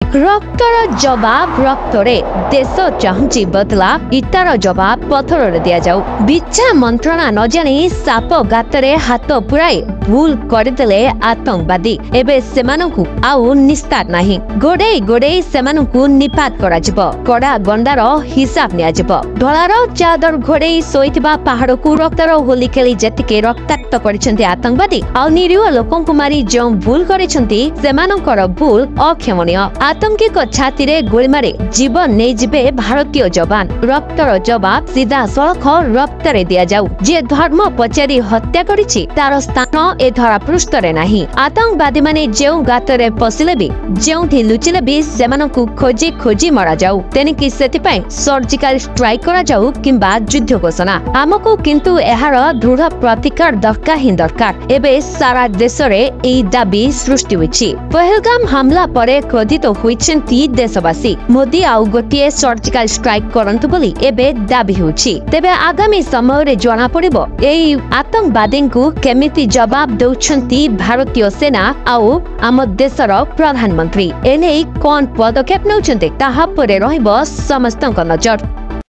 रक्तर जवाब रक्तरे देश चाहूची बदला इटार जवाब पथर दिया जाऊ। बिच्छा मंत्रणा न जानी साप गातरे हाथ पुराई भूल करदेले आतंकवादी एबे सेमानकु आउ निस्तार नाही। गोडे गोडे सेमानकु निपात करा जिवो। कड़ा गंडार हिसाब निया जिवो। ढलार चादर घोड़े सोइथिबा पहाड़ को रक्तर होली खेली जेतिके रक्ताक्त करिसेंती आतंकवादी आ निरीह लोकंकु मारी जो भूल करिसेंती सेमानकर भूल अक्षमणीय। आतंकी को छाती रे गोली मारी जीवन नहीं जिबे भारतीय जवान। रक्तर जवाब सीधा सड़क रक्तरे दिया जाऊ। जे धर्म पचारि हत्या करिछि तार स्थान ए धरा पृष्ठ रे नाही। आतंकवादी माने जेउ गातरे पसिले भी जेउठी लुचिले भी सेमानकु खोजी खोजी मरा जाऊ। तेनिकि सेति पय सर्जिकल स्ट्राइक करा जाऊ किंबा युद्ध घोषणा। आमको किंतु एहार दृढ़ प्रतिकार दरकार ही दरकार। एबे सारा देश रे एई दाबी सृष्टि होइछि। पहलगाम हमला परे क्रोधित होइछन्ती देशवासी। मोदी आउ गोटिए सर्जिकल स्ट्राइक करंतु बोली एबे दाबी होछि। तेबे आगामी समय रे जणा पड़िबो एई आतंकवादी को केमिति जवाब दउछन्ती भारतीय सेना आउ आम देशर प्रधानमंत्री। एने कोन पदक्षेप नउछन्ते ताहा परे रहिबो समस्तक नजर।